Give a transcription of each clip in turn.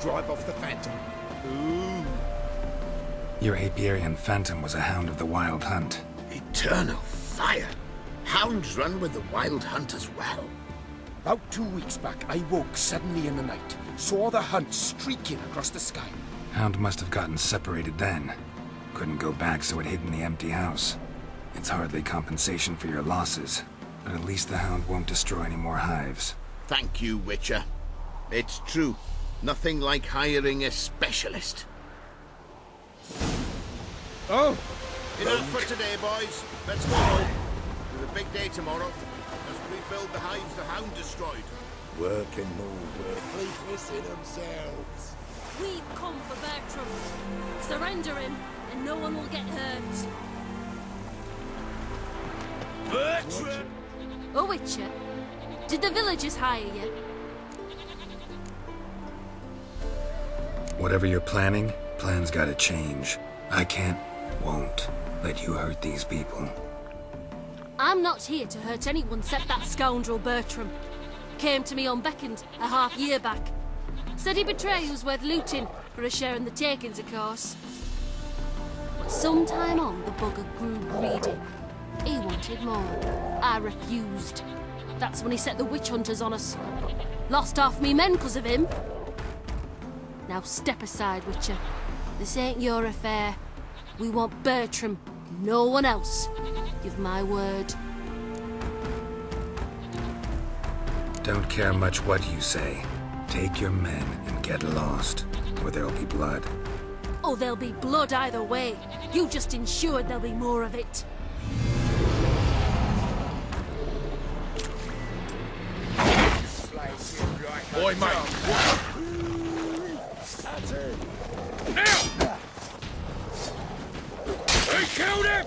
drive off the Phantom. Ooh. Your apiarian Phantom was a hound of the Wild Hunt. Eternal fire! Hounds run with the Wild Hunt as well. About 2 weeks back, I woke suddenly in the night. Saw the hunt streaking across the sky. Hound must have gotten separated then. Couldn't go back, so it hid in the empty house. It's hardly compensation for your losses, but at least the hound won't destroy any more hives. Thank you, Witcher. It's true. Nothing like hiring a specialist. Oh! Enough for today, boys. Let's go home. There's a big day tomorrow. Let's rebuild the hives the hound destroyed. Working more worthless in themselves. We've come for Bertram. Surrender him, and no one will get hurt. Bertram! Oh, Witcher, did the villagers hire you? Whatever you're planning, plans gotta change. I can't, won't, let you hurt these people. I'm not here to hurt anyone except that scoundrel Bertram. Came to me unbeckoned a half-year back. Said he'd betray who's worth looting for a share in the takings, of course. But sometime on, the bugger grew greedy. He wanted more. I refused. That's when he set the witch hunters on us. Lost half me men because of him. Now step aside, Witcher. This ain't your affair. We want Bertram, no one else. Give my word. Don't care much what you say. Take your men and get lost, or there'll be blood. Oh, there'll be blood either way. You just ensured there'll be more of it. Boy, mate! Now! They killed him!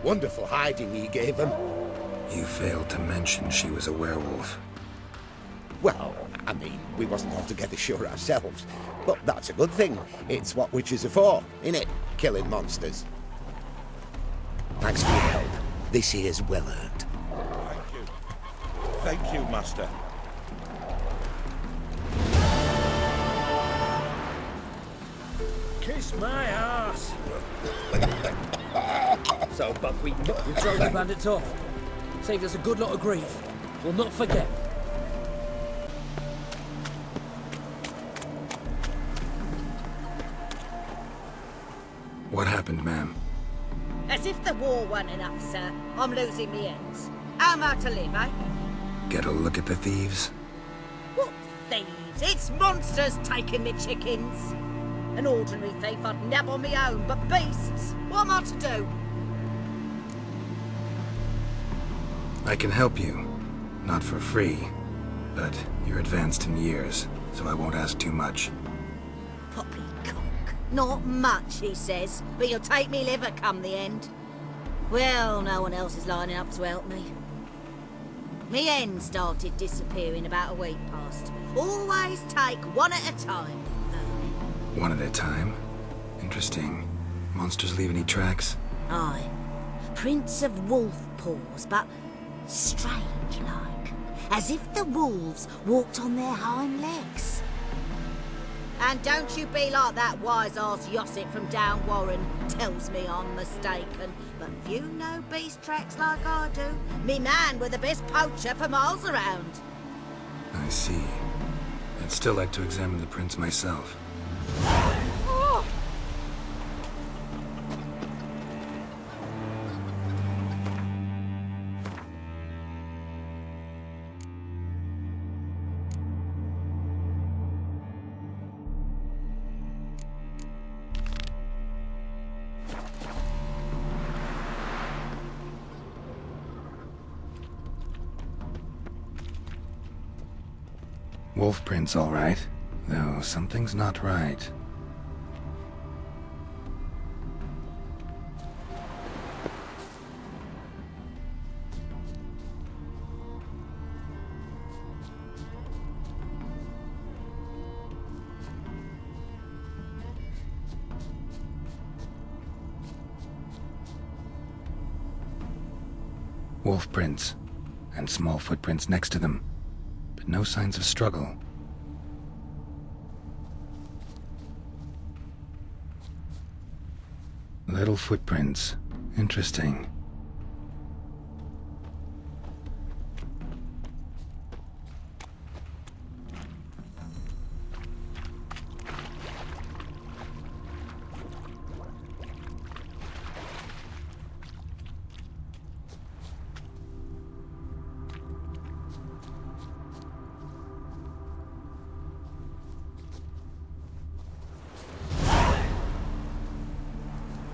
Wonderful hiding he gave him. You failed to mention she was a werewolf. Well, I mean, we wasn't altogether sure ourselves. But that's a good thing. It's what witches are for, innit? Killing monsters. Thanks for your help. This here's well earned. Thank you. Thank you, Master. Kiss my ass! So, Buckwheat, you drove the bandits off. Saved us a good lot of grief. We'll not forget. What happened, ma'am? As if the war weren't enough, sir. I'm losing me ends. How am I to live, eh? Get a look at the thieves? What thieves? It's monsters taking me chickens. An ordinary thief I'd nab on my own, but beasts? What am I to do? I can help you. Not for free, but you're advanced in years, so I won't ask too much. Poppycock. Not much, he says, but you'll take me liver come the end. Well, no one else is lining up to help me. Me hen started disappearing about a week past. Always take one at a time. One at a time. Interesting. Monsters leave any tracks? Aye. Prints of wolf paws, but strange like. As if the wolves walked on their hind legs. And don't you be like that wise-ass Yossit from down Warren tells me I'm mistaken. But few know beast tracks like I do. Me man were the best poacher for miles around. I see. I'd still like to examine the prints myself. Oh! Wolf prints, all right. Though something's not right. Wolf prints, and small footprints next to them, but no signs of struggle. Little footprints. Interesting.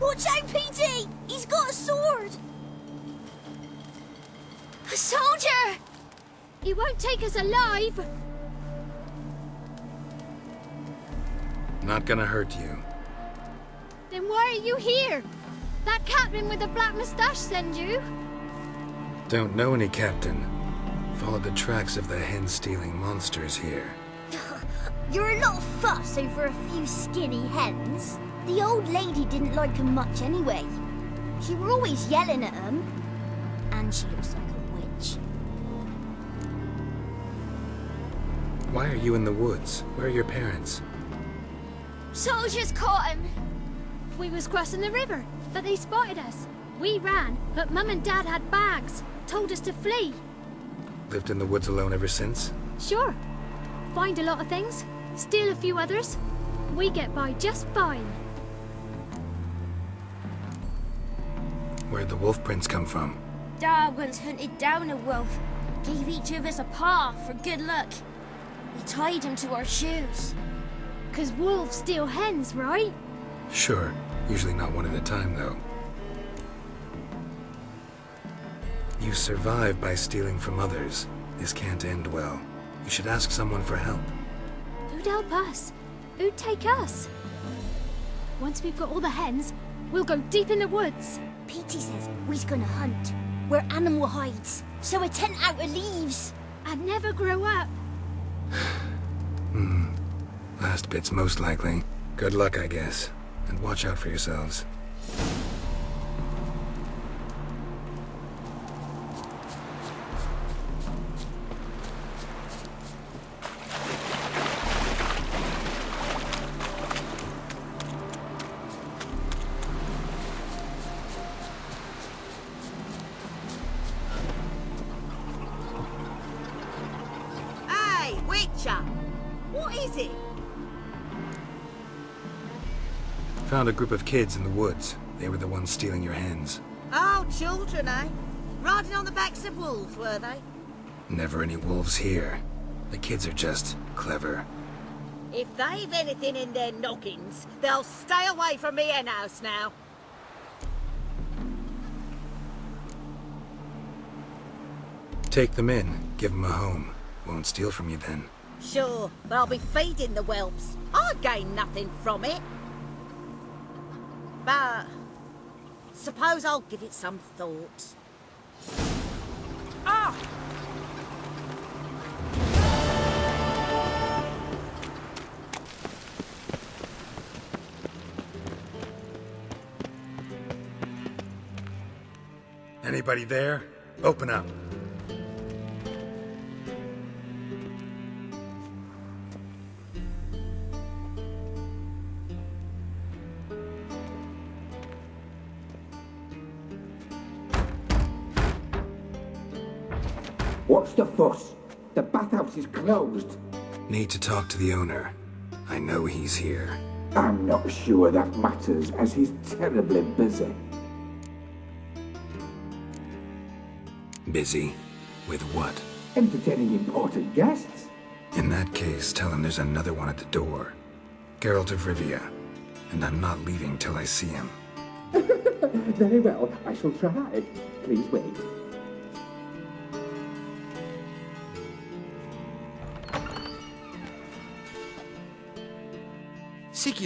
Watch out, PD! He's got a sword! A soldier! He won't take us alive! Not gonna hurt you. Then why are you here? That captain with the black moustache send you? Don't know any captain. Followed the tracks of the hen-stealing monsters here. You're a lot of fuss over a few skinny hens. The old lady didn't like 'em much anyway. She were always yelling at 'em. And she looks like a witch. Why are you in the woods? Where are your parents? Soldiers caught him. We was crossing the river, but they spotted us. We ran, but Mum and Dad had bags. Told us to flee. Lived in the woods alone ever since? Sure. Find a lot of things. Steal a few others. We get by just fine. Where'd the wolf prints come from? Dad once hunted down a wolf. Gave each of us a paw for good luck. We tied him to our shoes. 'Cause wolves steal hens, right? Sure. Usually not one at a time, though. You survive by stealing from others. This can't end well. You should ask someone for help. Who'd help us? Who'd take us? Once we've got all the hens, we'll go deep in the woods. Petey says we's gonna hunt. We're animal hides, so a tent out of leaves. I'd never grow up. Last bit's most likely. Good luck, I guess. And watch out for yourselves. Hey, Witcher! What is it? Found a group of kids in the woods. They were the ones stealing your hens. Oh, children, eh? Riding on the backs of wolves, were they? Never any wolves here. The kids are just clever. If they've anything in their noggins, they'll stay away from me hen house now. Take them in. Give them a home. Won't steal from you then. Sure, but I'll be feeding the whelps. I gain nothing from it. But suppose I'll give it some thought. Ah! Anybody there? Open up. What's the fuss? The bathhouse is closed. Need to talk to the owner. I know he's here. I'm not sure that matters, as he's terribly busy. Busy? With what? Entertaining important guests. In that case, tell him there's another one at the door. Geralt of Rivia. And I'm not leaving till I see him. Very well, I shall try. Please wait.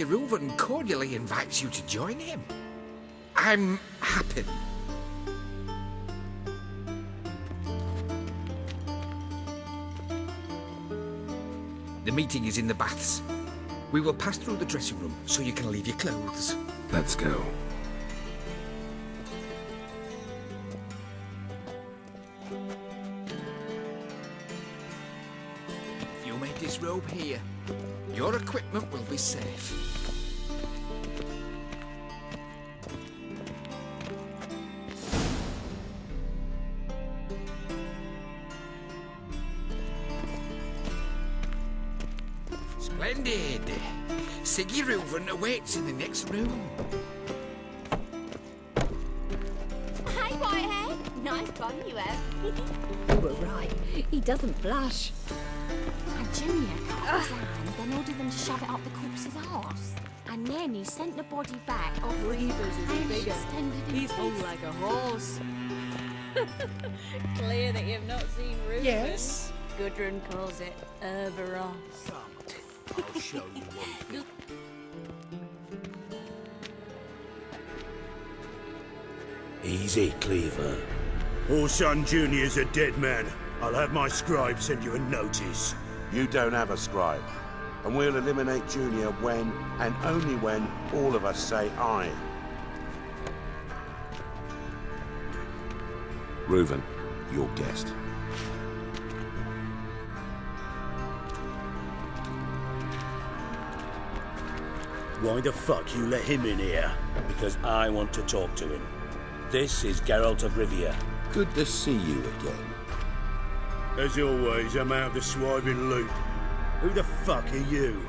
Reuven cordially invites you to join him. I'm happy. The meeting is in the baths. We will pass through the dressing room so you can leave your clothes. Let's go. If you may disrobe here, your equipment will be safe. Splendid! Reuven awaits in the next room. Hey, Whitehead. Nice bun you have. You were right. He doesn't blush. And Junior cut his hand, then ordered them to shove it up the corpse's arse. And then he sent the body back off Reavers is and bigger. extended him He's hung like a horse. Clear that you've not seen Reuven. Yes. Gudrun calls it Herbaros. I'll show you one. Easy, Cleaver. Orson Jr.'s a dead man. I'll have my scribe send you a notice. You don't have a scribe. And we'll eliminate Junior when, and only when, all of us say aye. Reuven, your guest. Why the fuck you let him in here? Because I want to talk to him. This is Geralt of Rivia. Good to see you again. As always, I'm out of the swiving loop. Who the fuck are you?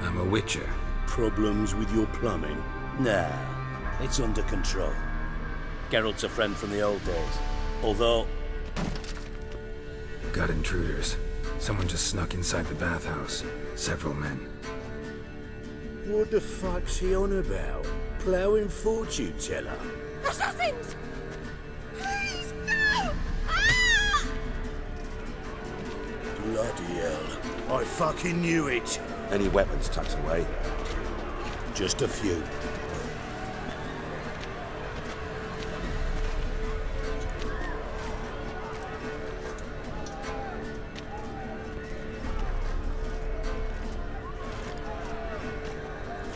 I'm a witcher. Problems with your plumbing? Nah, it's under control. Geralt's a friend from the old days. Although... Got intruders. Someone just snuck inside the bathhouse. Several men. What the fuck's he on about? Ploughing fortune teller? Assassins! Please, no! Ah! Bloody hell. I fucking knew it. Any weapons tucked away? Just a few.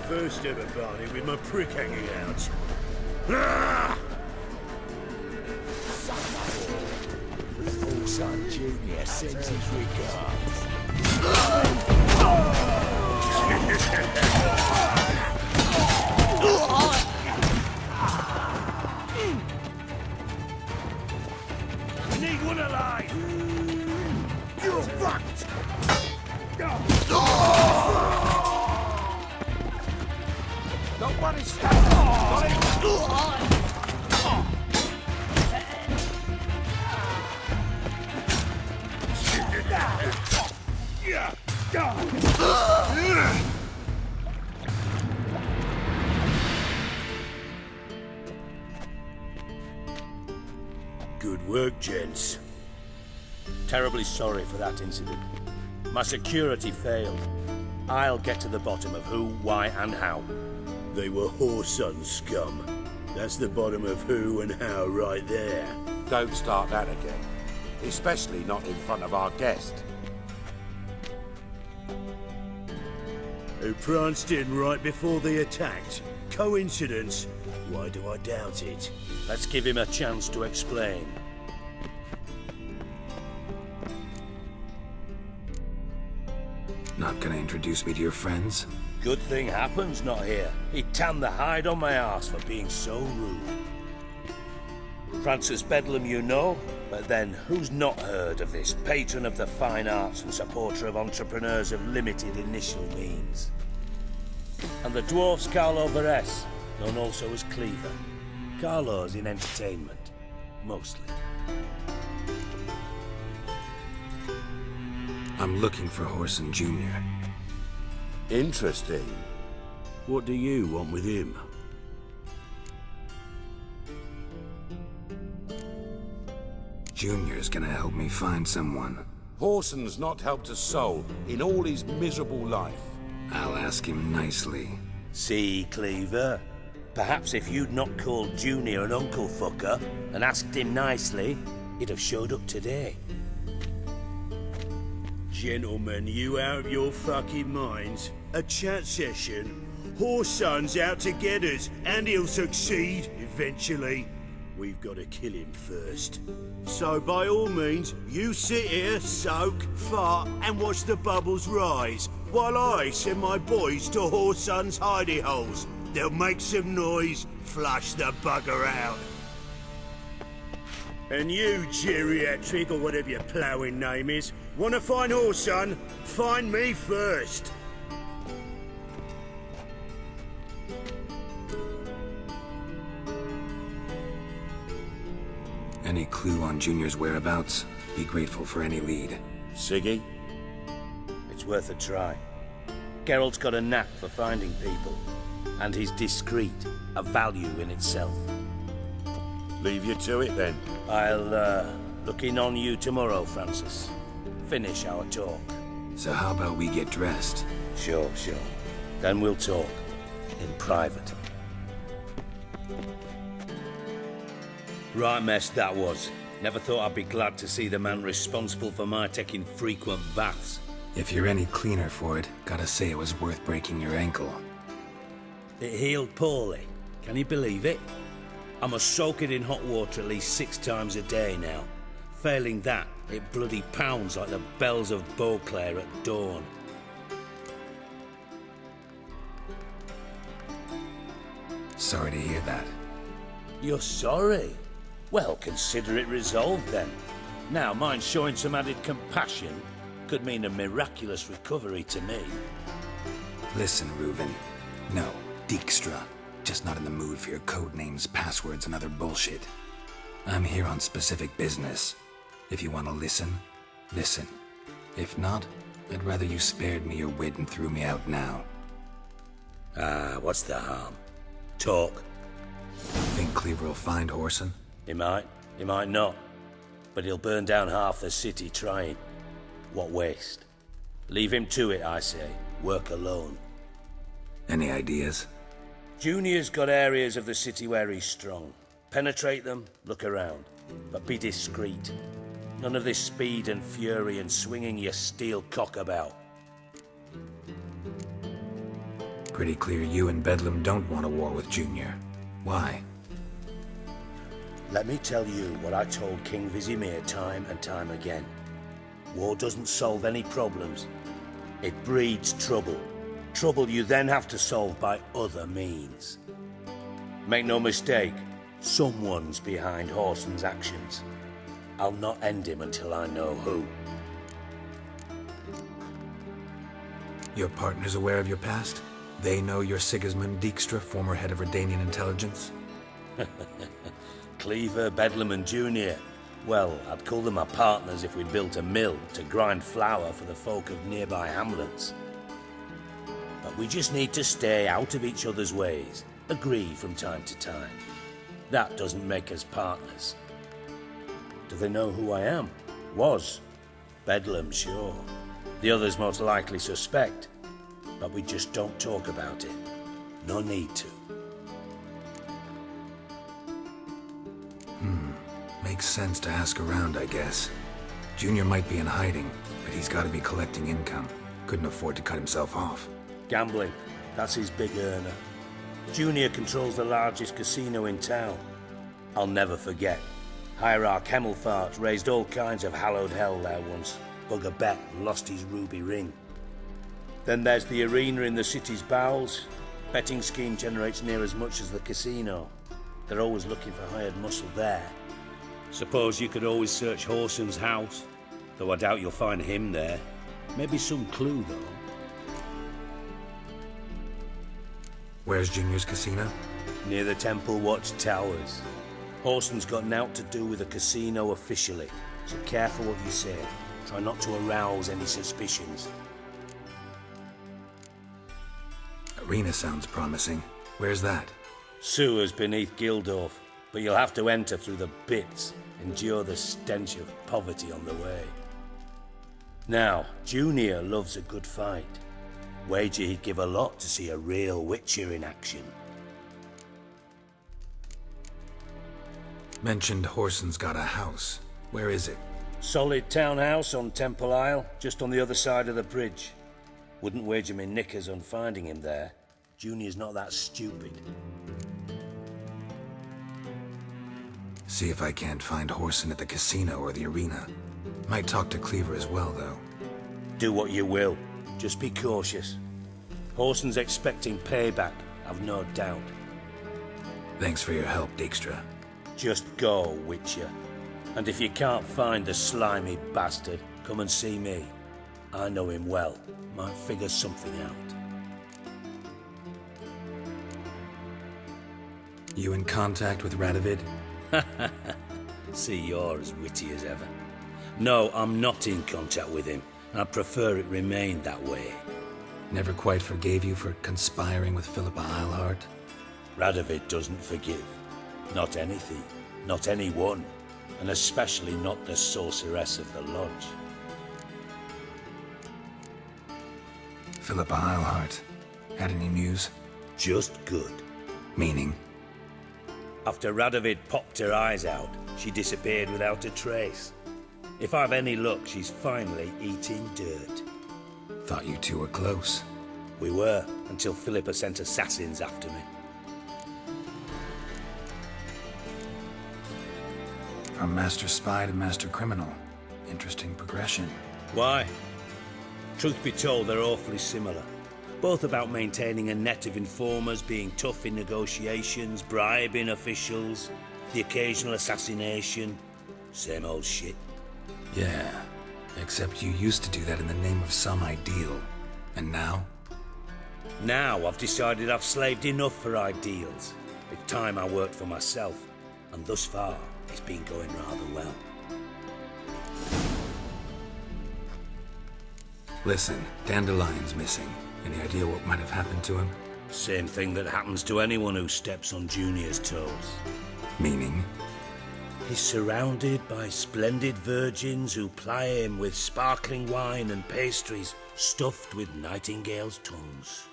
First ever party with my prick hanging out. Ah! Son Junior sends his regards. We need one alive! You're fucked! Don't worry, Got it! Good work, gents. Terribly sorry for that incident. My security failed. I'll get to the bottom of who, why, and how. They were whoreson scum. That's the bottom of who and how right there. Don't start that again. Especially not in front of our guest. who pranced in right before they attacked. Coincidence? Why do I doubt it? Let's give him a chance to explain. Not gonna introduce me to your friends? Good thing Happen's not here. He'd tan the hide on my arse for being so rude. Francis Bedlam you know, but then who's not heard of this patron of the fine arts and supporter of entrepreneurs of limited initial means? And the dwarf's Carlo Varese, known also as Cleaver. Carlo's in entertainment, mostly. I'm looking for Horson Jr. Interesting. What do you want with him? Junior's gonna help me find someone. Horson's not helped a soul in all his miserable life. I'll ask him nicely. See, Cleaver? Perhaps if you'd not called Junior an uncle fucker and asked him nicely, he'd have showed up today. Gentlemen, you out of your fucking minds? A chat session? Horson's out to get us, and he'll succeed, eventually. We've got to kill him first. So by all means, you sit here, soak, fart, and watch the bubbles rise, while I send my boys to Horson's hidey holes. They'll make some noise, flush the bugger out. And you, geriatric, or whatever your ploughing name is, want to find Horson? Find me first. Any clue on Junior's whereabouts? Be grateful for any lead. Siggy? It's worth a try. Geralt's got a knack for finding people. And he's discreet, a value in itself. Leave you to it then. I'll, look in on you tomorrow, Francis. Finish our talk. So how about we get dressed? Sure. Then we'll talk. In private. Right mess that was. Never thought I'd be glad to see the man responsible for my taking frequent baths. If you're any cleaner for it, gotta say it was worth breaking your ankle. It healed poorly. Can you believe it? I must soak it in hot water at least 6 times a day now. Failing that, it bloody pounds like the bells of Beauclair at dawn. Sorry to hear that. You're sorry? Well, consider it resolved then. Now, mine showing some added compassion could mean a miraculous recovery to me. Listen, Reuven. No, Dijkstra. Just not in the mood for your code names, passwords, and other bullshit. I'm here on specific business. If you want to listen, listen. If not, I'd rather you spared me your wit and threw me out now. What's the harm? Talk. Think Cleaver will find Horson? He might not. But he'll burn down half the city trying. What waste? Leave him to it, I say. Work alone. Any ideas? Junior's got areas of the city where he's strong. Penetrate them, look around. But be discreet. None of this speed and fury and swinging your steel cock about. Pretty clear you and Bedlam don't want a war with Junior. Why? Let me tell you what I told King Vizimir time and time again. War doesn't solve any problems. It breeds trouble. Trouble you then have to solve by other means. Make no mistake, someone's behind Horson's actions. I'll not end him until I know who. Your partner's aware of your past? They know you're Sigismund Dijkstra, former head of Redanian intelligence? Cleaver, Bedlam and Junior. Well, I'd call them my partners if we'd built a mill to grind flour for the folk of nearby hamlets. But we just need to stay out of each other's ways, agree from time to time. That doesn't make us partners. Do they know who I am? Was. Bedlam, sure. The others most likely suspect. But we just don't talk about it. No need to. Makes sense to ask around, I guess. Junior might be in hiding, but he's got to be collecting income. Couldn't afford to cut himself off. Gambling. That's his big earner. Junior controls the largest casino in town. I'll never forget. Hierarch Hemmelfart raised all kinds of hallowed hell there once. Bugger bet lost his ruby ring. Then there's the arena in the city's bowels. Betting scheme generates near as much as the casino. They're always looking for hired muscle there. Suppose you could always search Horson's house, though I doubt you'll find him there. Maybe some clue, though. Where's Junior's casino? Near the Temple Watch Towers. Horson's got nought to do with the casino officially, so careful what you say. Try not to arouse any suspicions. Arena sounds promising. Where's that? Sewers beneath Gildorf, but you'll have to enter through the pits, endure the stench of poverty on the way. Now, Junior loves a good fight. Wager he'd give a lot to see a real Witcher in action. Mentioned Horson's got a house. Where is it? Solid townhouse on Temple Isle, just on the other side of the bridge. Wouldn't wager me knickers on finding him there. Junior's not that stupid. See if I can't find Horson at the casino or the arena. Might talk to Cleaver as well, though. Do what you will. Just be cautious. Horson's expecting payback, I've no doubt. Thanks for your help, Dijkstra. Just go, Witcher. And if you can't find the slimy bastard, come and see me. I know him well. Might figure something out. You in contact with Radovid? See, you're as witty as ever. No, I'm not in contact with him. I prefer it remained that way. Never quite forgave you for conspiring with Philippa Eilhart? Radovid doesn't forgive. Not anything. Not anyone. And especially not the sorceress of the lodge. Philippa Eilhart. Had any news? Just good. Meaning? After Radovid popped her eyes out, she disappeared without a trace. If I've any luck, she's finally eating dirt. Thought you two were close. We were, until Philippa sent assassins after me. From Master Spy to Master Criminal. Interesting progression. Why? Truth be told, they're awfully similar. Both about maintaining a net of informers, being tough in negotiations, bribing officials, the occasional assassination. Same old shit. Yeah, except you used to do that in the name of some ideal. And now? Now I've decided I've slaved enough for ideals. It's time I worked for myself. And thus far, it's been going rather well. Listen, Dandelion's missing. Any idea what might have happened to him? Same thing that happens to anyone who steps on Junior's toes. Meaning? He's surrounded by splendid virgins who ply him with sparkling wine and pastries stuffed with nightingales' tongues.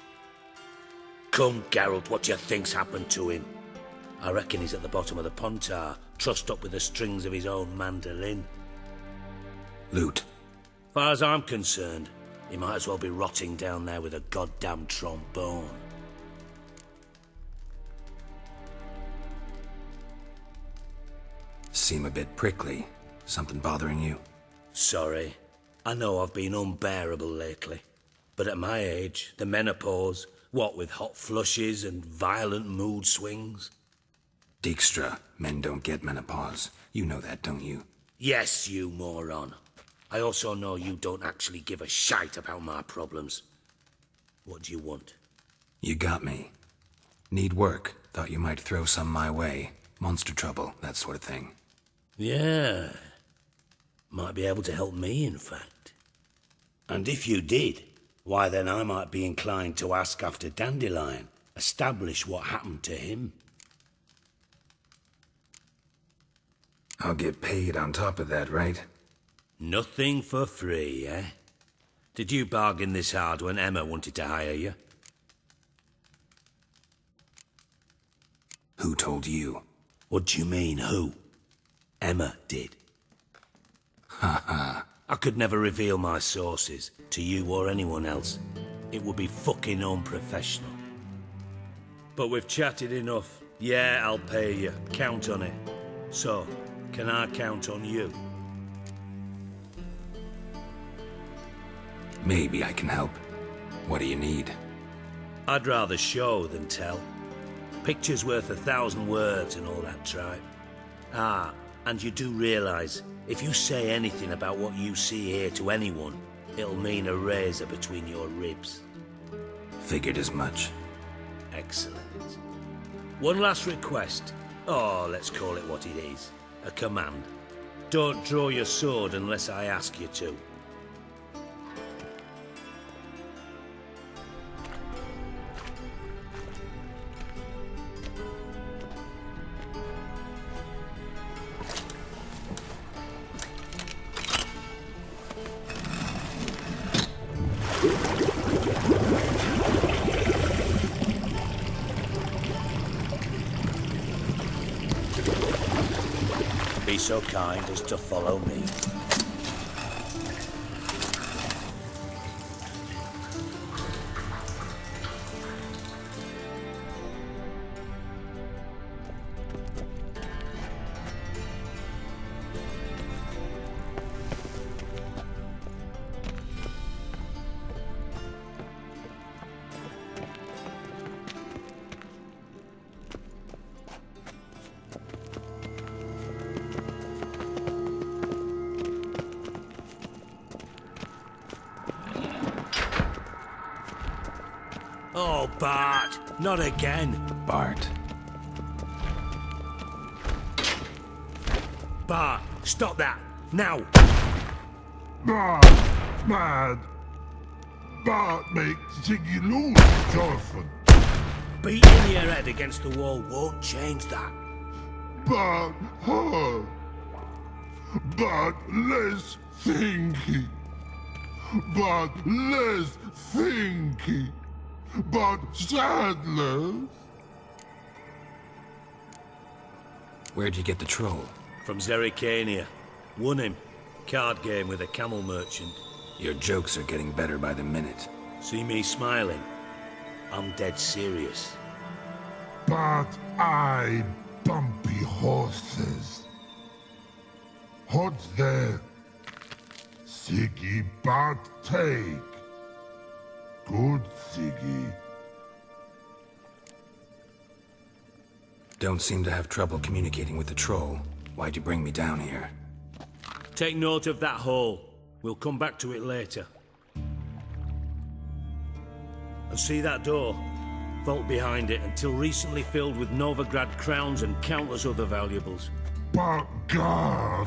Come, Geralt, what do you think's happened to him? I reckon he's at the bottom of the Pontar, trussed up with the strings of his own mandolin. Loot. Far as I'm concerned, he might as well be rotting down there with a goddamn trombone. Seem a bit prickly. Something bothering you? Sorry. I know I've been unbearable lately. But at my age, the menopause, what with hot flushes and violent mood swings? Dijkstra, men don't get menopause. You know that, don't you? Yes, you moron. I also know you don't actually give a shite about my problems. What do you want? You got me. Need work. Thought you might throw some my way. Monster trouble, that sort of thing. Yeah. Might be able to help me, in fact. And if you did, why then I might be inclined to ask after Dandelion. Establish what happened to him. I'll get paid on top of that, right? Nothing for free, eh? Did you bargain this hard when Emma wanted to hire you? Who told you? What do you mean, who? Emma did. Ha ha. I could never reveal my sources, to you or anyone else. It would be fucking unprofessional. But we've chatted enough. Yeah, I'll pay you. Count on it. So, can I count on you? Maybe I can help. What do you need? I'd rather show than tell. Picture's worth 1,000 words and all that tripe. Ah, and you do realise, if you say anything about what you see here to anyone, it'll mean a razor between your ribs. Figured as much. Excellent. One last request. Oh, let's call it what it is. A command. Don't draw your sword unless I ask you to. Be so kind as to follow me. Oh, Bart! Not again! Bart. Bart, stop that! Now! Bart, mad. Bart make Ziggy lose, Jorfen. Beating your head against the wall won't change that. Bart, her. Bart, less thinky. Bart, less thinky. But Sadler. Where'd you get the troll? From Zerrikania. Won him. Card game with a camel merchant. Your jokes are getting better by the minute. See me smiling? I'm dead serious. But I bumpy horses. What's there? Siggy but take. Good, Siggy. Don't seem to have trouble communicating with the troll. Why'd you bring me down here? Take note of that hole. We'll come back to it later. And see that door? Vault behind it, until recently filled with Novigrad crowns and countless other valuables. But God!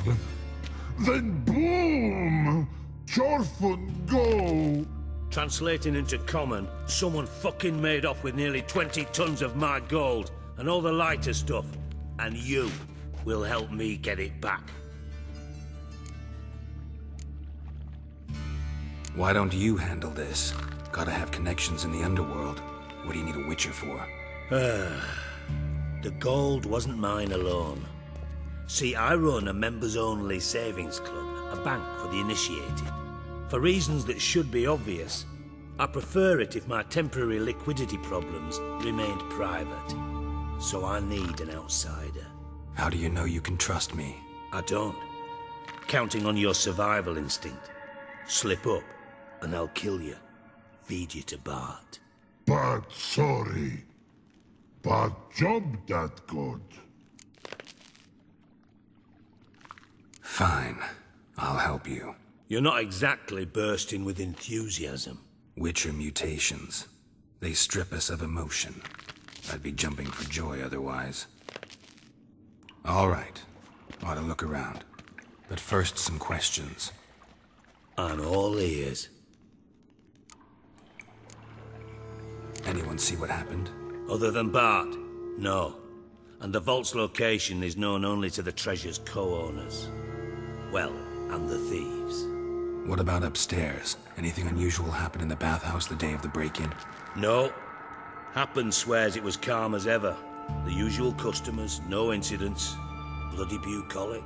Then boom! Jorfen go! Translating into common, someone fucking made off with nearly 20 tons of my gold and all the lighter stuff, and you will help me get it back. Why don't you handle this? Gotta have connections in the underworld. What do you need a witcher for? The gold wasn't mine alone. See, I run a members-only savings club, a bank for the initiated. For reasons that should be obvious, I prefer it if my temporary liquidity problems remained private. So I need an outsider. How do you know you can trust me? I don't. Counting on your survival instinct. Slip up, and I'll kill you. Feed you to Bart. But sorry. But job that good. Fine. I'll help you. You're not exactly bursting with enthusiasm. Witcher mutations. They strip us of emotion. I'd be jumping for joy otherwise. All right. Ought to look around. But first, some questions. I'm all ears. Anyone see what happened? Other than Bart? No. And the vault's location is known only to the treasure's co-owners. Well, and the thieves. What about upstairs? Anything unusual happen in the bathhouse the day of the break-in? No. Happen swears it was calm as ever. The usual customers, no incidents. Bloody bucolic.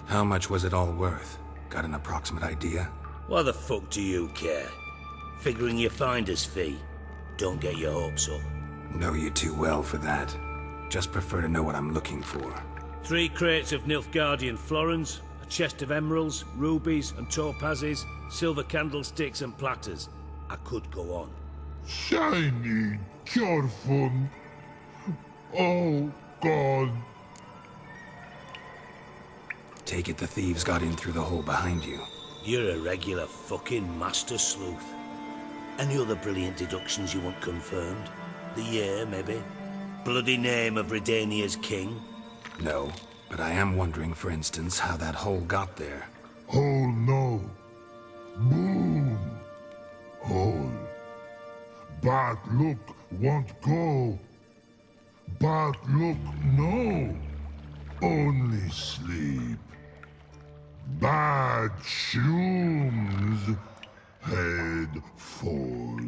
How much was it all worth? Got an approximate idea? Why the fuck do you care? Figuring your finder's fee? Don't get your hopes up. Know you too well for that. Just prefer to know what I'm looking for. 3 crates of Nilfgaardian florins, a chest of emeralds, rubies and topazes, silver candlesticks and platters. I could go on. Shiny Jorfun. Oh, God. Take it the thieves got in through the hole behind you. You're a regular fucking master sleuth. Any other brilliant deductions you want confirmed? The year, maybe? Bloody name of Redania's king? No, but I am wondering, for instance, how that hole got there. Hole no. Boom. Hole. Bad look won't go. Bad look no. Only sleep. Bad shrooms. Head falls.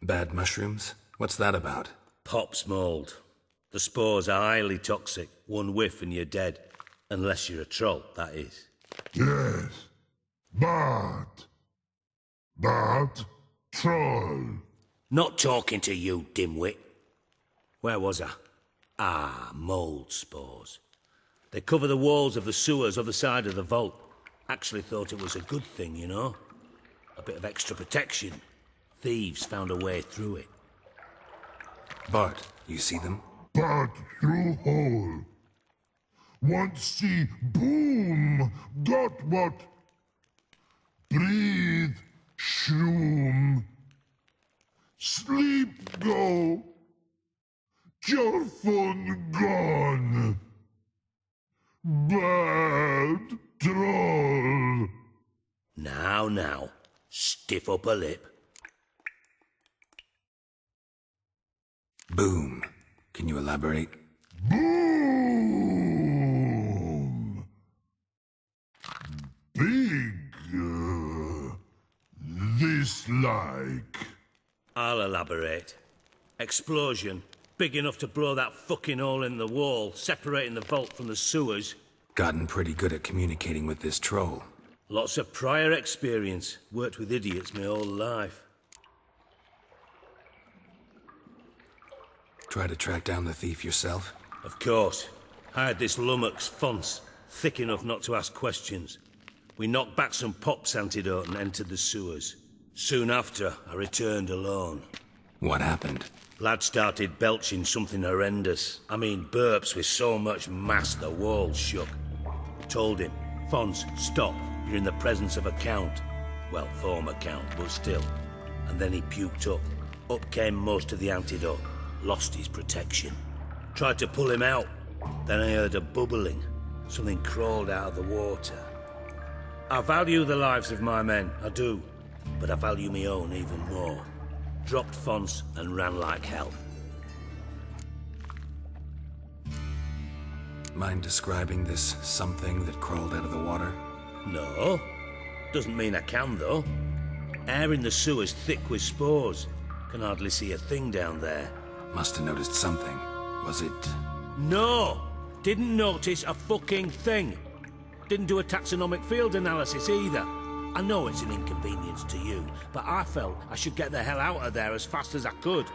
Bad mushrooms? What's that about? Pop's mold. The spores are highly toxic. One whiff and you're dead. Unless you're a troll, that is. Yes. Bad. Bad troll. Not talking to you, dimwit. Where was I? Ah, mold spores. They cover the walls of the sewers other side of the vault. Actually thought it was a good thing, you know? A bit of extra protection. Thieves found a way through it. Bart, you see them? Bad through hole. Want see boom. Got what? Breathe. Shroom. Sleep go. Jorfun gone. Bad troll. Now, stiff up a lip. Boom. Can you elaborate? Boom. Big. This like. I'll elaborate. Explosion. Big enough to blow that fucking hole in the wall, separating the vault from the sewers. Gotten pretty good at communicating with this troll. Lots of prior experience. Worked with idiots my whole life. Try to track down the thief yourself? Of course. I had this lummox, Fons, thick enough not to ask questions. We knocked back some Pop's antidote and entered the sewers. Soon after, I returned alone. What happened? Lad started belching something horrendous. I mean, burps with so much mass the walls shook. Told him, Fons, stop. You're in the presence of a count. Well, former count, but still. And then he puked up. Up came most of the antidote. Lost his protection. Tried to pull him out. Then I heard a bubbling. Something crawled out of the water. I value the lives of my men, I do. But I value my own even more. Dropped Fons and ran like hell. Mind describing this something that crawled out of the water? No. Doesn't mean I can, though. Air in the sewer's thick with spores. Can hardly see a thing down there. Must have noticed something. Was it... No! Didn't notice a fucking thing. Didn't do a taxonomic field analysis either. I know it's an inconvenience to you, but I felt I should get the hell out of there as fast as I could.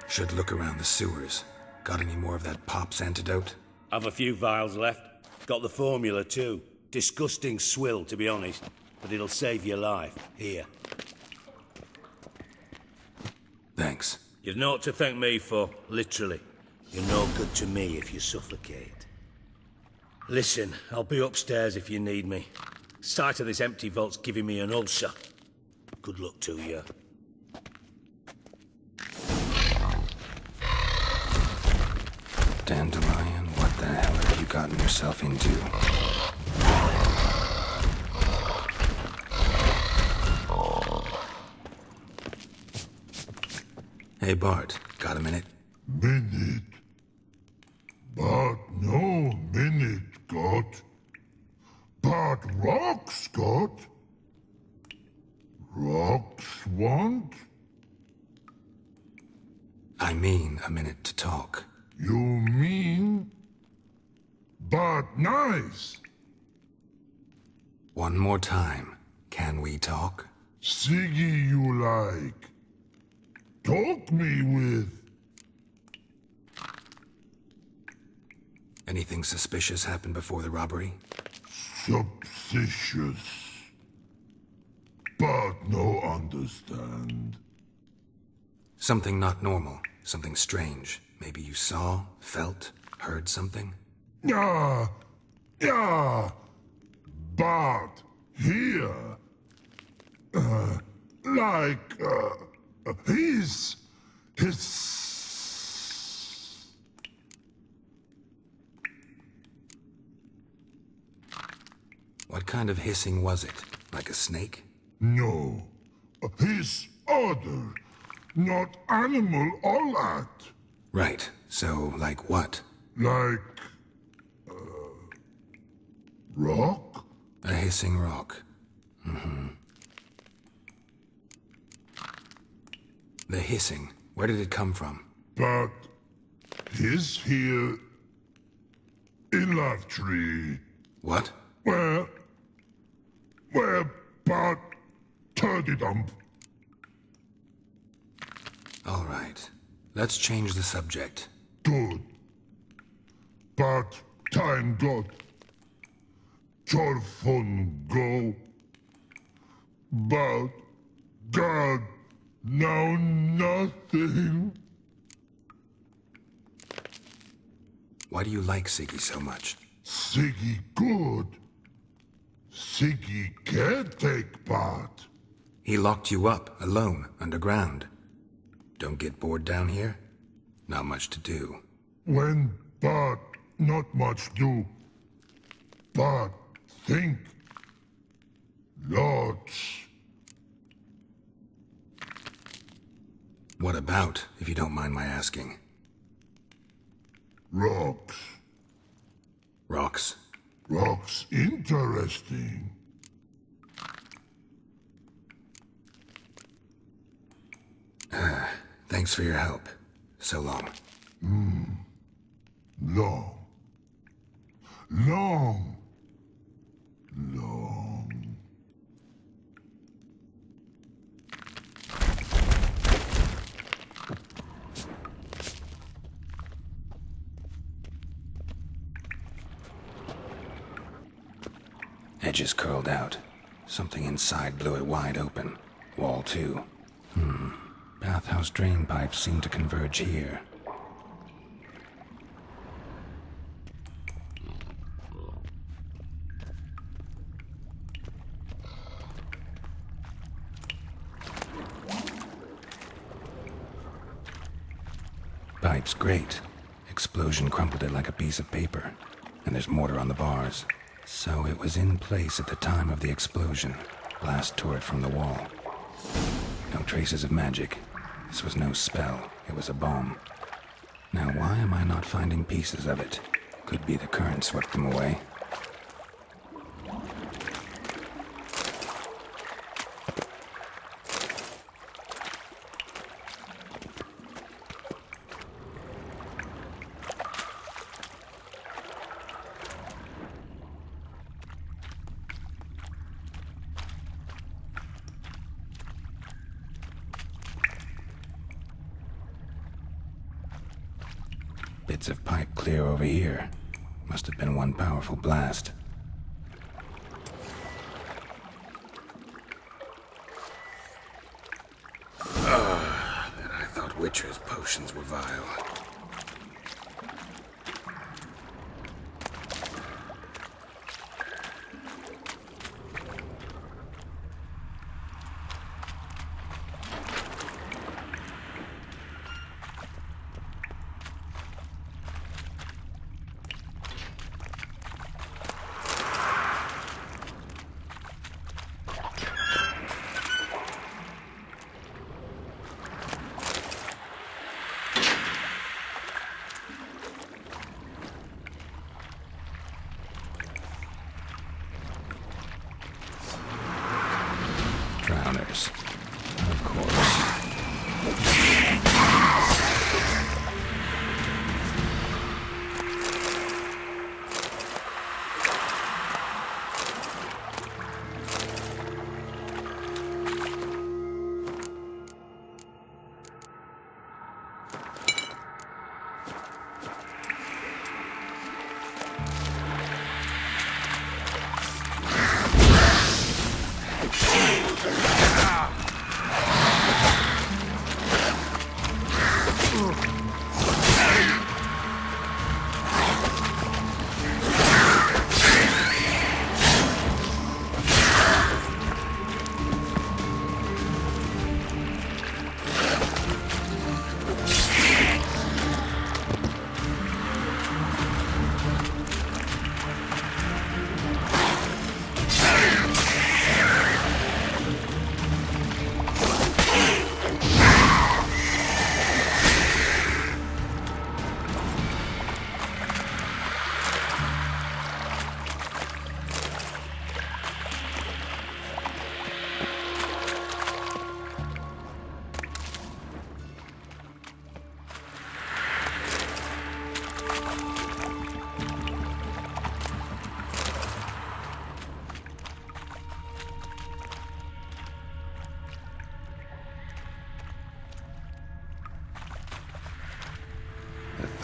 Should look around the sewers. Got any more of that Pop's antidote? I've a few vials left. Got the formula too. Disgusting swill, to be honest. But it'll save your life. Here. Thanks. You've naught to thank me for, literally. You're no good to me if you suffocate. Listen, I'll be upstairs if you need me. Sight of this empty vault's giving me an ulcer. Good luck to you. Dandelion, what the hell have you gotten yourself into? Hey Bart, got a minute? Minute. But no minute got. But rocks got. Rocks want? I mean a minute to talk. You mean? But nice. One more time. Can we talk? Siggy you like. Talk me with. Anything suspicious happened before the robbery? Suspicious. But no understand. Something not normal. Something strange. Maybe you saw, felt, heard something? Yeah. But here. His. What kind of hissing was it? Like a snake? No. His other. Not animal all that. Right. So, like what? Like... rock? A hissing rock. Mm-hmm. The hissing. Where did it come from? But... he's here... in that tree. What? Where... but... turdy-dump. All right. Let's change the subject. Good. But time got. Jorfun go. But God, now nothing. Why do you like Siggy so much? Siggy good. Siggy can't take part. He locked you up, alone, underground. Don't get bored down here? Not much to do. When but not much do. But think. Lots. What about, if you don't mind my asking? Rocks. Rocks? Rocks interesting. Thanks for your help. So long. Long. Long. Edges curled out. Something inside blew it wide open. Wall too. Bathhouse drain pipes seem to converge here. Pipe's great. Explosion crumpled it like a piece of paper. And there's mortar on the bars. So it was in place at the time of the explosion. Blast tore it from the wall. No traces of magic. This was no spell. It was a bomb. Now why am I not finding pieces of it? Could be the current swept them away. Bits of pipe clear over here. Must have been one powerful blast. And I thought Witcher's potions were vile.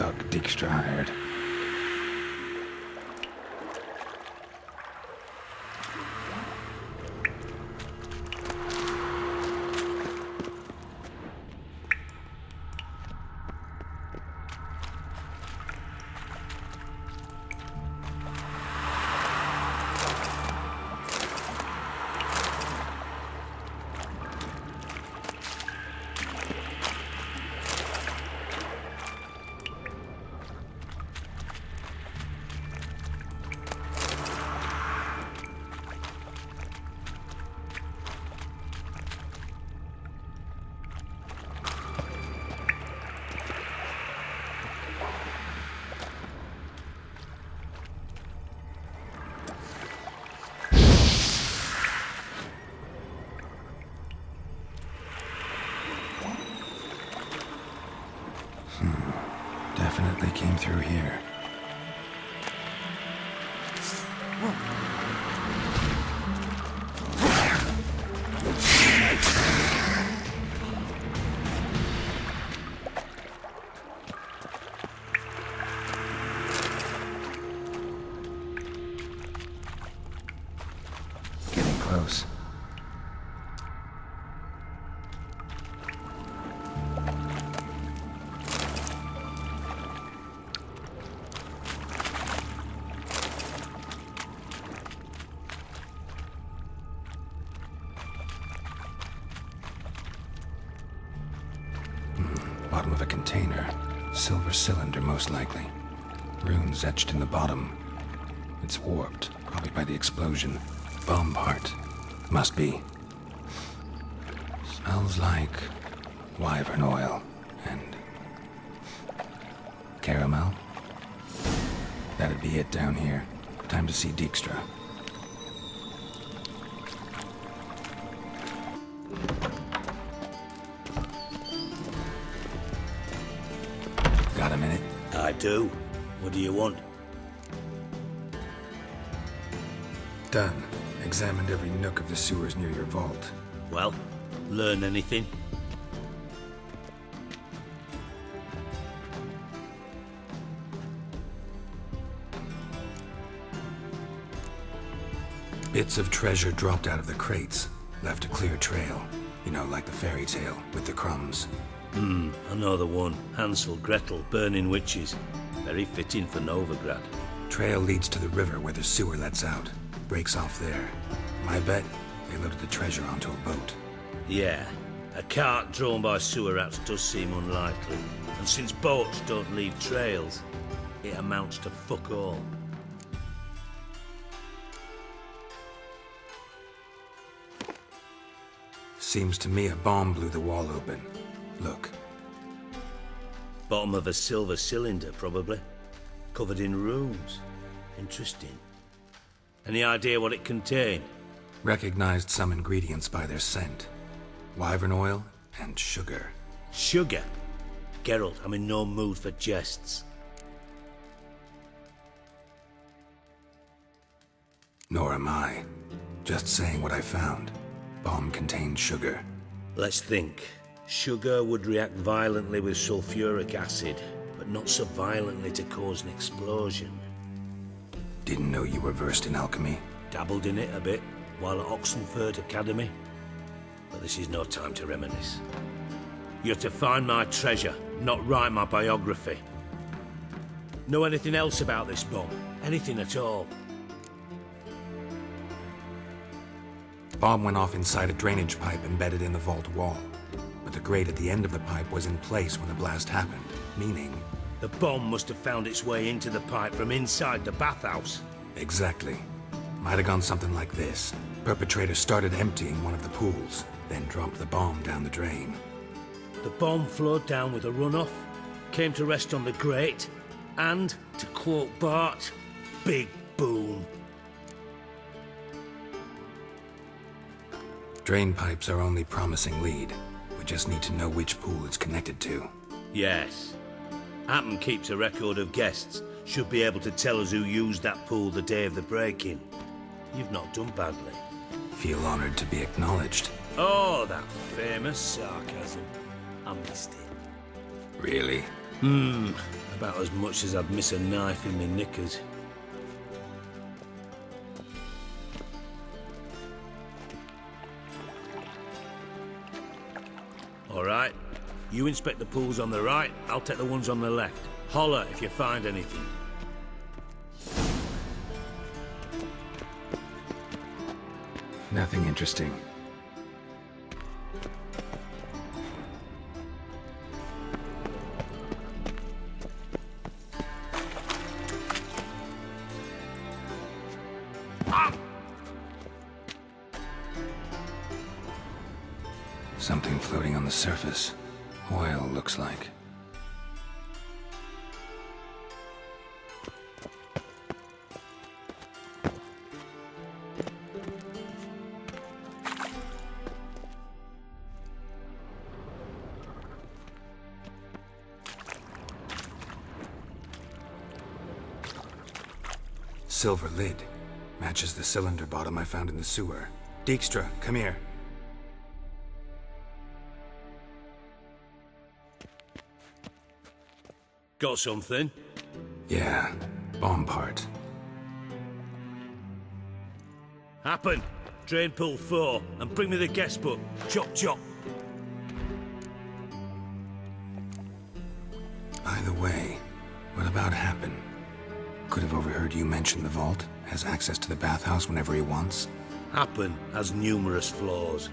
Look, Dijkstra hired. Definitely came through here. Getting close. Bottom of a container. Silver cylinder, most likely. Runes etched in the bottom. It's warped, probably by the explosion. Bomb part. Must be. Smells like wyvern oil and caramel. That'd be it down here. Time to see Dijkstra. Got a minute? I do. What do you want? Done. Examined every nook of the sewers near your vault. Well, learn anything? Bits of treasure dropped out of the crates. Left a clear trail. You know, like the fairy tale, with the crumbs. I know the one. Hansel, Gretel, burning witches. Very fitting for Novigrad. Trail leads to the river where the sewer lets out. Breaks off there. My bet, they loaded the treasure onto a boat. Yeah. A cart drawn by sewer rats does seem unlikely. And since boats don't leave trails, it amounts to fuck all. Seems to me a bomb blew the wall open. Look. Bottom of a silver cylinder, probably. Covered in runes. Interesting. Any idea what it contained? Recognized some ingredients by their scent. Wyvern oil and sugar. Sugar? Geralt, I'm in no mood for jests. Nor am I. Just saying what I found. Bomb contained sugar. Let's think. Sugar would react violently with sulfuric acid, but not so violently to cause an explosion. Didn't know you were versed in alchemy. Dabbled in it a bit, while at Oxenford Academy. But this is no time to reminisce. You're to find my treasure, not write my biography. Know anything else about this bomb? Anything at all? Bomb went off inside a drainage pipe embedded in the vault wall. But the grate at the end of the pipe was in place when the blast happened, meaning... The bomb must have found its way into the pipe from inside the bathhouse. Exactly. Might have gone something like this. Perpetrator started emptying one of the pools, then dropped the bomb down the drain. The bomb flowed down with a runoff, came to rest on the grate, and, to quote Bart, big boom. Drain pipes are only promising lead. We just need to know which pool it's connected to. Yes. Hammond keeps a record of guests. Should be able to tell us who used that pool the day of the break-in. You've not done badly. Feel honored to be acknowledged. Oh, that famous sarcasm. I missed it. Really? About as much as I'd miss a knife in me knickers. All right. You inspect the pools on the right, I'll take the ones on the left. Holler if you find anything. Nothing interesting. Something floating on the surface. Oil, looks like. Silver lid. Matches the cylinder bottom I found in the sewer. Dijkstra, come here. Got something? Yeah, bomb part. Happen. Drain pool 4, and bring me the guest book. Chop chop. By the way, what about Happen? Could have overheard you mention the vault. Has access to the bathhouse whenever he wants. Happen has numerous flaws.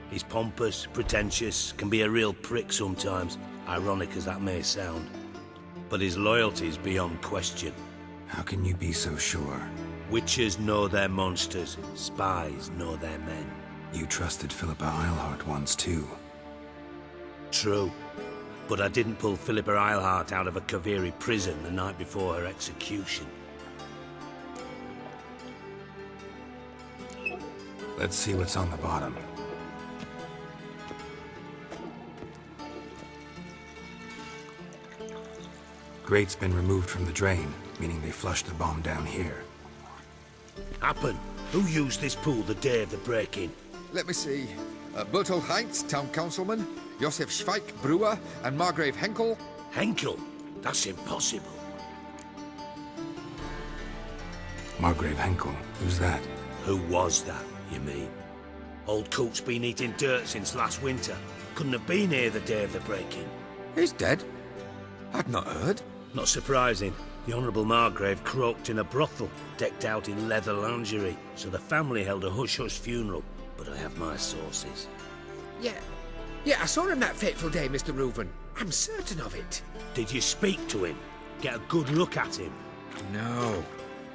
He's pompous, pretentious, can be a real prick sometimes, ironic as that may sound. But his loyalty's beyond question. How can you be so sure? Witches know their monsters, spies know their men. You trusted Philippa Eilhart once too. True. But I didn't pull Philippa Eilhart out of a Kaviri prison the night before her execution. Let's see what's on the bottom. Grate's been removed from the drain, meaning they flushed the bomb down here. Happen. Who used this pool the day of the break-in? Let me see. Bertolt Heinz, town councilman, Josef Schweik, brewer, and Margrave Henkel. Henkel? That's impossible. Margrave Henkel? Who's that? Who was that, you mean? Old Coot's been eating dirt since last winter. Couldn't have been here the day of the break-in. He's dead? I'd not heard. Not surprising. The Honourable Margrave croaked in a brothel, decked out in leather lingerie, so the family held a hush-hush funeral. But I have my sources. Yeah, I saw him that fateful day, Mr. Reuven. I'm certain of it. Did you speak to him? Get a good look at him? No.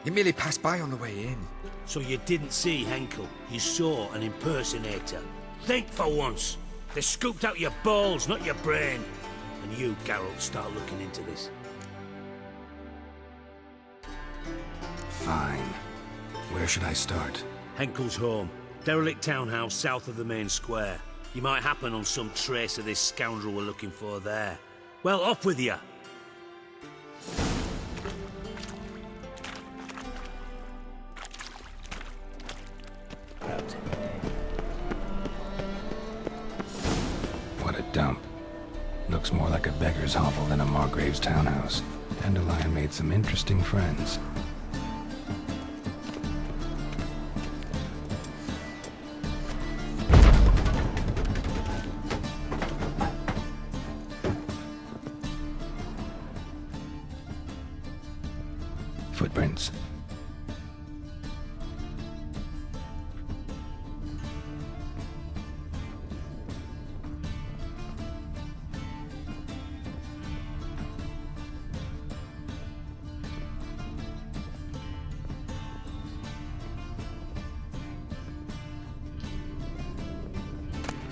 He merely passed by on the way in. So you didn't see Henkel? You saw an impersonator? Think for once! They scooped out your balls, not your brain. And you, Geralt, start looking into this. Fine. Where should I start? Henkel's home. Derelict townhouse south of the main square. You might happen on some trace of this scoundrel we're looking for there. Well, off with you! What a dump. Looks more like a beggar's hovel than a Margrave's townhouse. Dandelion made some interesting friends. Footprints.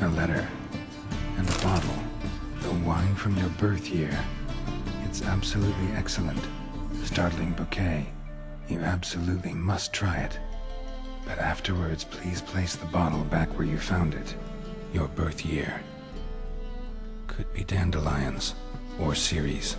A letter. And a bottle. The wine from your birth year. It's absolutely excellent. Startling bouquet. You absolutely must try it. But afterwards, please place the bottle back where you found it. Your birth year. Could be dandelions. Or Ceres.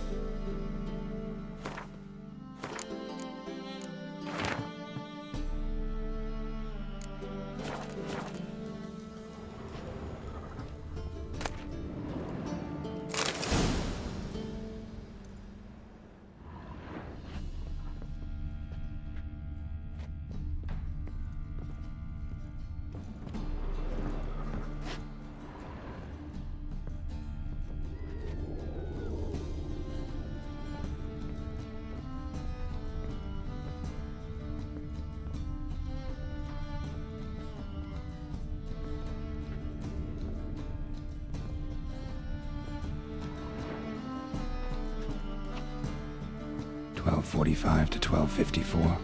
12:45 to 12:54.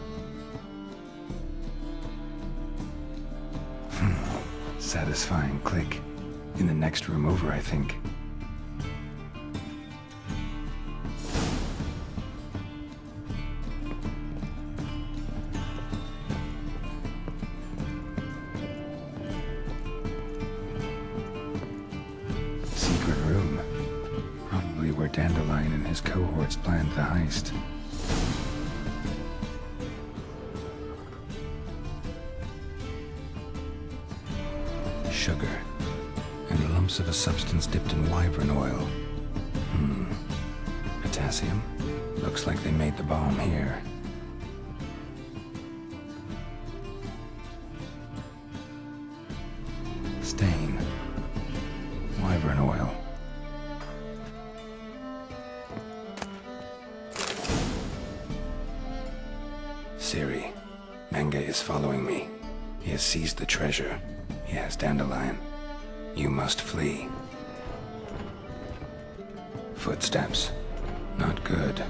Satisfying click. In the next room over, I think. Secret room. Probably where Dandelion and his cohorts planned the heist. Sugar, and lumps of a substance dipped in wyvern oil. Potassium? Looks like they made the bomb here. Stain. Wyvern oil. Siri, Menge is following me. He has seized the treasure. He has Dandelion. You must flee. Footsteps. Not good.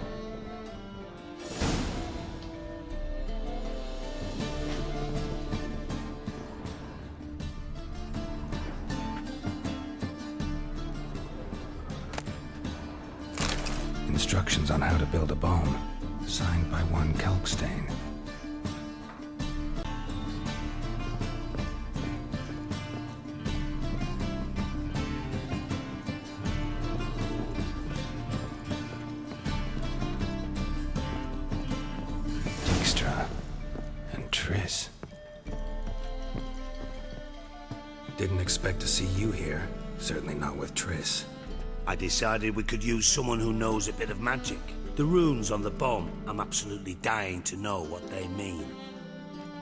Instructions on how to build a bomb. Signed by one Kalkstain. Didn't expect to see you here. Certainly not with Triss. I decided we could use someone who knows a bit of magic. The runes on the bomb, I'm absolutely dying to know what they mean.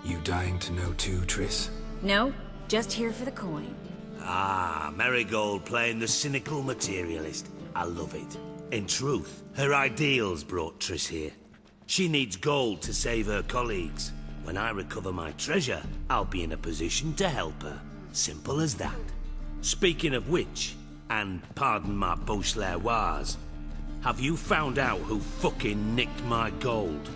You dying to know too, Triss? No, just here for the coin. Ah, Marigold playing the cynical materialist. I love it. In truth, her ideals brought Triss here. She needs gold to save her colleagues. When I recover my treasure, I'll be in a position to help her. Simple as that. Speaking of which, and pardon my Beauclervoise, have you found out who fucking nicked my gold?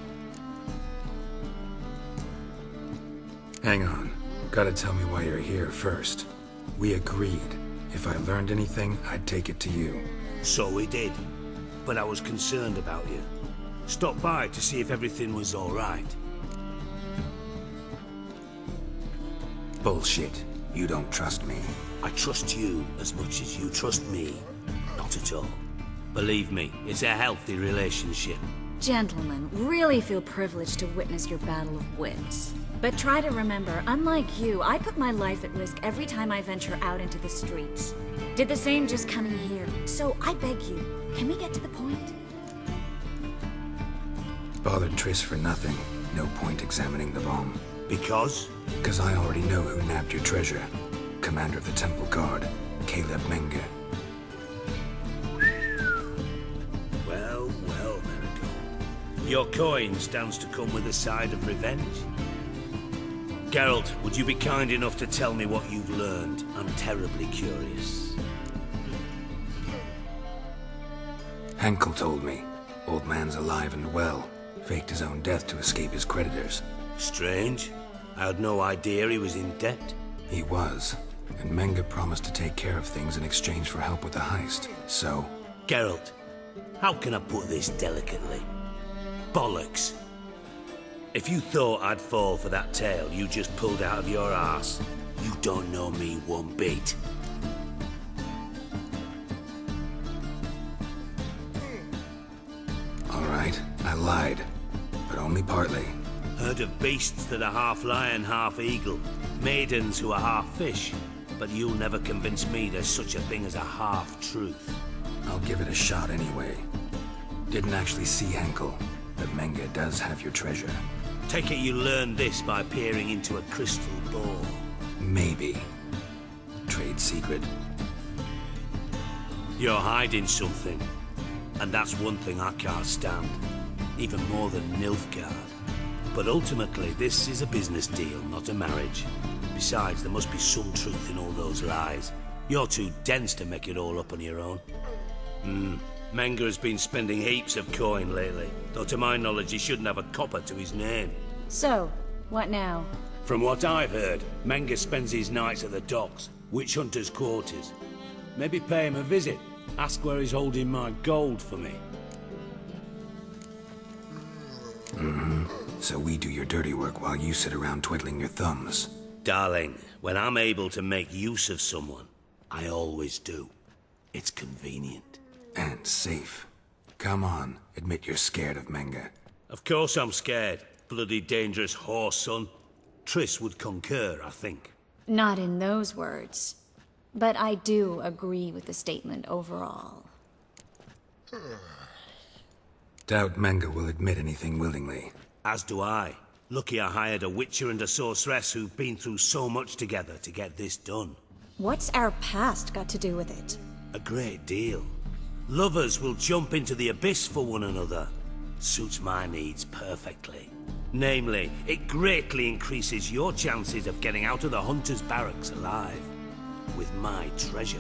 Hang on. Gotta tell me why you're here first. We agreed. If I learned anything, I'd take it to you. So we did. But I was concerned about you. Stopped by to see if everything was all right. Bullshit. You don't trust me. I trust you as much as you trust me. Not at all. Believe me, it's a healthy relationship. Gentlemen, really feel privileged to witness your battle of wits. But try to remember, unlike you, I put my life at risk every time I venture out into the streets. Did the same just coming here. So I beg you, can we get to the point? Bothered Triss for nothing. No point examining the bomb. Because? Because I already know who nabbed your treasure. Commander of the Temple Guard, Caleb Menge. Well, Marigold. Your coin stands to come with a side of revenge. Geralt, would you be kind enough to tell me what you've learned? I'm terribly curious. Henkel told me. Old man's alive and well. Faked his own death to escape his creditors. Strange. I had no idea he was in debt. He was. And Menge promised to take care of things in exchange for help with the heist. So... Geralt, how can I put this delicately? Bollocks. If you thought I'd fall for that tale you just pulled out of your arse, you don't know me one bit. All right, I lied. But only partly. Heard of beasts that are half lion, half eagle. Maidens who are half fish. But you'll never convince me there's such a thing as a half-truth. I'll give it a shot anyway. Didn't actually see Henkel, but Menge does have your treasure. Take it you learned this by peering into a crystal ball. Maybe. Trade secret. You're hiding something. And that's one thing I can't stand. Even more than Nilfgaard. But ultimately, this is a business deal, not a marriage. Besides, there must be some truth in all those lies. You're too dense to make it all up on your own. Menga has been spending heaps of coin lately, though to my knowledge he shouldn't have a copper to his name. So, what now? From what I've heard, Menga spends his nights at the docks, witch hunters' quarters. Maybe pay him a visit. Ask where he's holding my gold for me. So we do your dirty work while you sit around twiddling your thumbs. Darling, when I'm able to make use of someone, I always do. It's convenient. And safe. Come on, admit you're scared of Menga. Of course I'm scared. Bloody dangerous horse, son. Triss would concur, I think. Not in those words. But I do agree with the statement overall. Doubt Menga will admit anything willingly. As do I. Lucky I hired a witcher and a sorceress who've been through so much together to get this done. What's our past got to do with it? A great deal. Lovers will jump into the abyss for one another. Suits my needs perfectly. Namely, it greatly increases your chances of getting out of the hunter's barracks alive. With my treasure.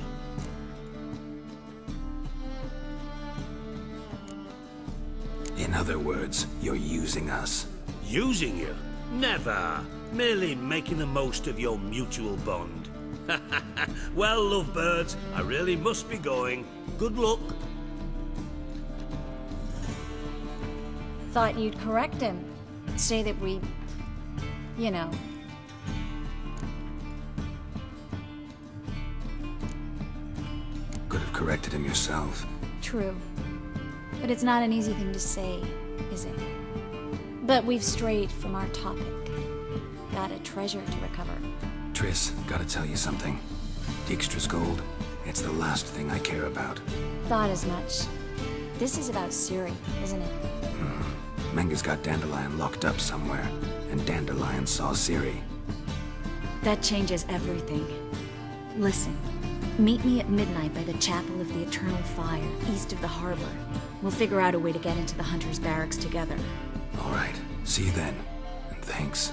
In other words, you're using us. Using you? Never. Merely making the most of your mutual bond. Well, lovebirds, I really must be going. Good luck. Thought you'd correct him. Say that we... you know... Could have corrected him yourself. True. But it's not an easy thing to say, is it? But we've strayed from our topic. Got a treasure to recover. Triss, gotta tell you something. Dijkstra's gold, it's the last thing I care about. Thought as much. This is about Ciri, isn't it? Menga's got Dandelion locked up somewhere, and Dandelion saw Ciri. That changes everything. Listen, meet me at midnight by the Chapel of the Eternal Fire, east of the harbor. We'll figure out a way to get into the Hunter's barracks together. All right, see you then, and thanks.